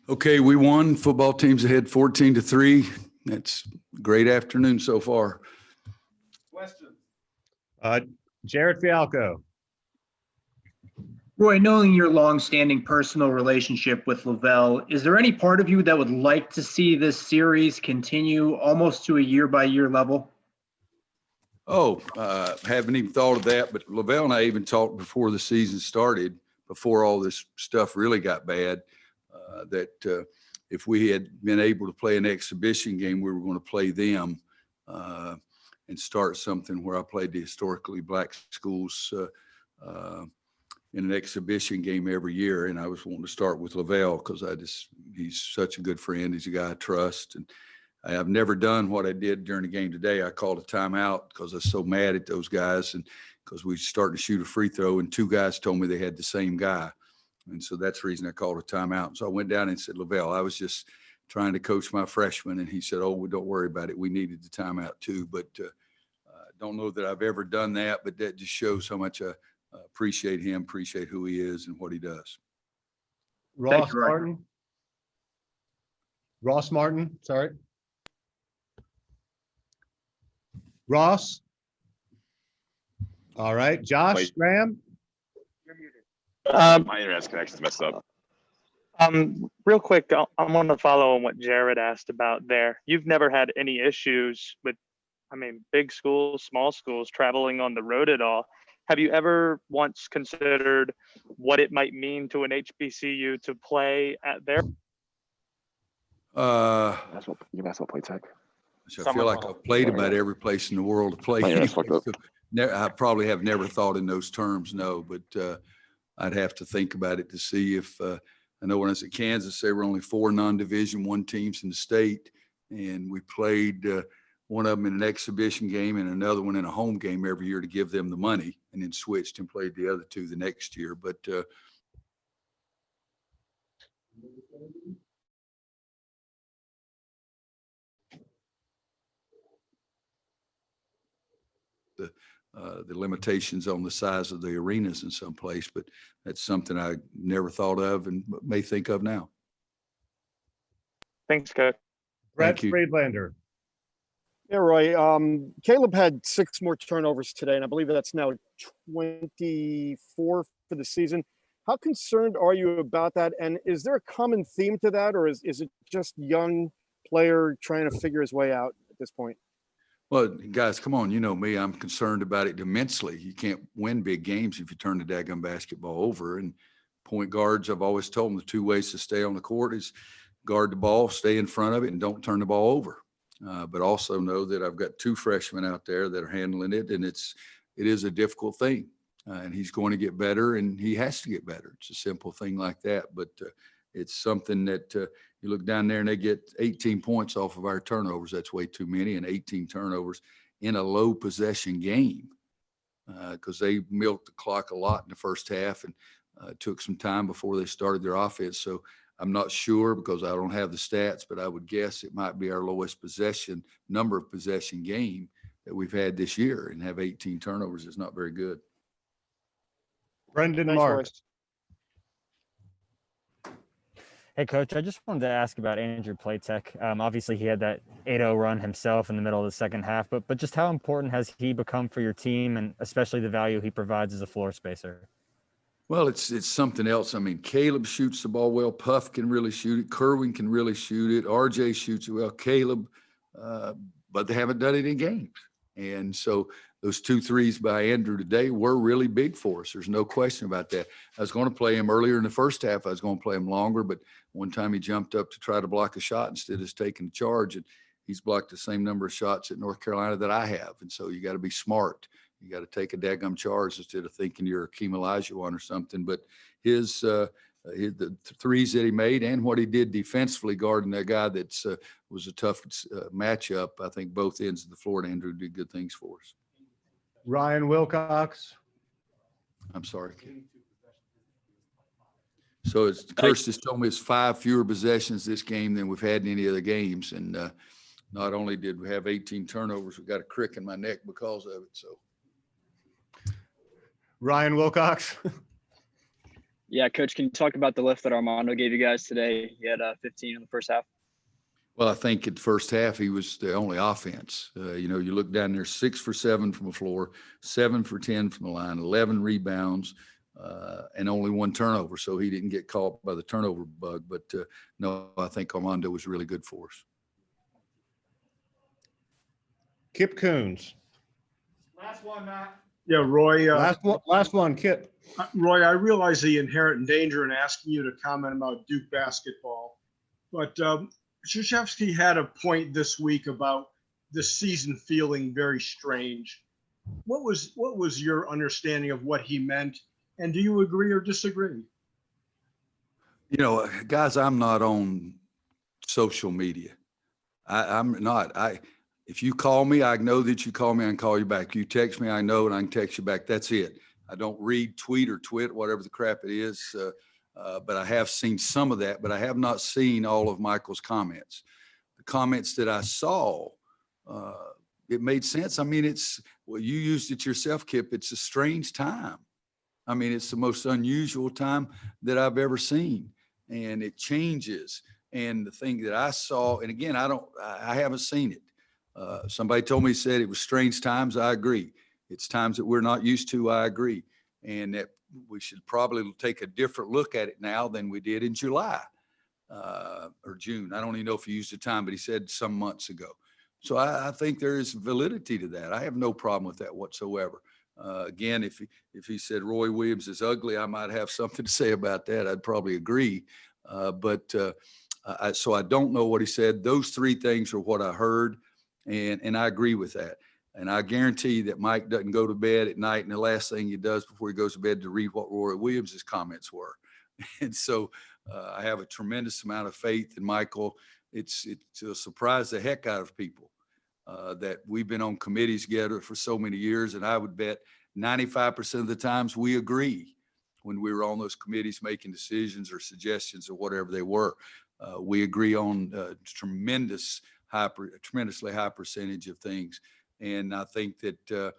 Okay, we won. Football team's ahead 14-3. That's a great afternoon so far. Question. Jared Fialco. Roy, knowing your long-standing personal relationship with Lavelle, is there any part of you that would like to see this series continue almost to a year-by-year level? Oh, haven't even thought of that, but Lavelle and I even talked before the season started, before all this stuff really got bad, that if we had been able to play an exhibition game, we were going to play them and start something where I played the historically black schools in an exhibition game every year. And I was wanting to start with Lavelle because he's such a good friend. He's a guy I trust. And I've never done what I did during the game today. I called a timeout because I was so mad at those guys, and because we started to shoot a free throw and two guys told me they had the same guy. And so that's the reason I called a timeout. So I went down and said, Lavelle, I was just trying to coach my freshmen. And he said, oh, well, don't worry about it. We needed the timeout too. But don't know that I've ever done that, but that just shows how much I appreciate him, appreciate who he is and what he does. Ross Martin, sorry. Ross. All right, Josh Graham. My internet connection's messed up. Real quick, I want to follow on what Jared asked about there. You've never had any issues with, big schools, small schools, traveling on the road at all. Have you ever once considered what it might mean to an HBCU to play at their? That's what you asked about Playtech. I feel like I've played about every place in the world to play. Anyway. So I probably have never thought in those terms, no, but I'd have to think about it to see if I know when I was at Kansas, there were only 4 non-Division I teams in the state, and we played one of them in an exhibition game and another one in a home game every year to give them the money, and then switched and played the other 2 the next year. But the limitations on the size of the arenas in some place, but that's something I never thought of and may think of now. Thanks, Coach. Brett Friedlander. Yeah, Roy. Caleb had 6 more turnovers today, and I believe that's now 24 for the season. How concerned are you about that? And is there a common theme to that, or is it just young player trying to figure his way out at this point? Well, guys, come on. You know me. I'm concerned about it immensely. You can't win big games if you turn the daggum basketball over. And point guards, I've always told them the 2 ways to stay on the court is guard the ball, stay in front of it, and don't turn the ball over. But also know that I've got 2 freshmen out there that are handling it, and it is a difficult thing. And he's going to get better, and he has to get better. It's a simple thing like that. But it's something that you look down there and they get 18 points off of our turnovers. That's way too many, and 18 turnovers in a low possession game because they milked the clock a lot in the first half and took some time before they started their offense. So I'm not sure because I don't have the stats, but I would guess it might be our lowest number of possession game that we've had this year, and have 18 turnovers is not very good. Brendan Marks. Hey, Coach, I just wanted to ask about Andrew Playtech. Obviously, he had that 8-0 run himself in the middle of the second half, but just how important has he become for your team, and especially the value he provides as a floor spacer? Well, it's something else. Caleb shoots the ball well. Puff can really shoot it. Kerwin can really shoot it. RJ shoots it well. Caleb, but they haven't done it in games. And so those 2 threes by Andrew today were really big for us. There's no question about that. I was going to play him earlier in the first half. I was going to play him longer, but one time he jumped up to try to block a shot instead of taking the charge, and he's blocked the same number of shots at North Carolina that I have. And so you got to be smart. You got to take a daggum charge instead of thinking you're Akeem Olajuwon or something. But the threes that he made and what he did defensively guarding that guy that was a tough matchup, I think both ends of the floor, and Andrew did good things for us. Ryan Wilcox. I'm sorry. So it's Kirst just told me it's 5 fewer possessions this game than we've had in any other games. And not only did we have 18 turnovers, we got a crick in my neck because of it. So Ryan Wilcox. Yeah, Coach, can you talk about the lift that Armando gave you guys today? He had 15 in the first half. Well, I think at the first half, he was the only offense. You know, you look down there, 6 for 7 from the floor, 7 for 10 from the line, 11 rebounds, and only 1 turnover. So he didn't get caught by the turnover bug. But no, I think Armando was really good for us. Kip Coons. Last one, Matt. Yeah, Roy. Last one, Kip. Roy, I realize the inherent danger in asking you to comment about Duke basketball, but Krzyzewski had a point this week about the season feeling very strange. What was your understanding of what he meant, and do you agree or disagree? You know, guys, I'm not on social media. I'm not. If you call me, I know that you call me, I can call you back. You text me, I know, and I can text you back. That's it. I don't read, tweet, or twit, whatever the crap it is. But I have seen some of that, but I have not seen all of Michael's comments. The comments that I saw, it made sense. I mean, well, you used it yourself, Kip. It's a strange time. I mean, it's the most unusual time that I've ever seen, and it changes. And the thing that I saw, and again, I haven't seen it. Somebody told me, said it was strange times. I agree. It's times that we're not used to. I agree. And that we should probably take a different look at it now than we did in July or June. I don't even know if he used the time, but he said some months ago. So I think there is validity to that. I have no problem with that whatsoever. Again, if he said Roy Williams is ugly, I might have something to say about that. I'd probably agree. So I don't know what he said. Those 3 things are what I heard. And I agree with that. And I guarantee that Mike doesn't go to bed at night and the last thing he does before he goes to bed to read what Roy Williams's comments were. And so I have a tremendous amount of faith in Michael. It's a surprise the heck out of people that we've been on committees together for so many years. And I would bet 95% of the times we agree when we were on those committees making decisions or suggestions or whatever they were. We agree on tremendously high percentage of things. And I think that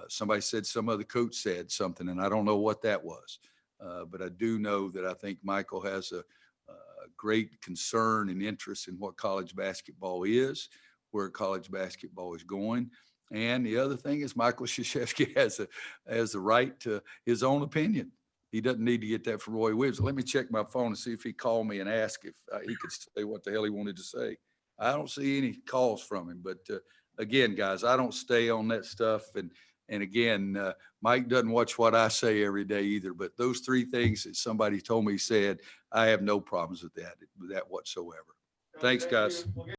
somebody said, some other coach said something, and I don't know what that was. But I do know that I think Michael has a great concern and interest in what college basketball is, where college basketball is going. And the other thing is Michael Krzyzewski has the right to his own opinion. He doesn't need to get that from Roy Williams. Let me check my phone and see if he called me and asked if he could say what the hell he wanted to say. I don't see any calls from him, but again, guys, I don't stay on that stuff. And again, Mike doesn't watch what I say every day either, but those 3 things that somebody told me he said, I have no problems with that whatsoever. Thanks, guys.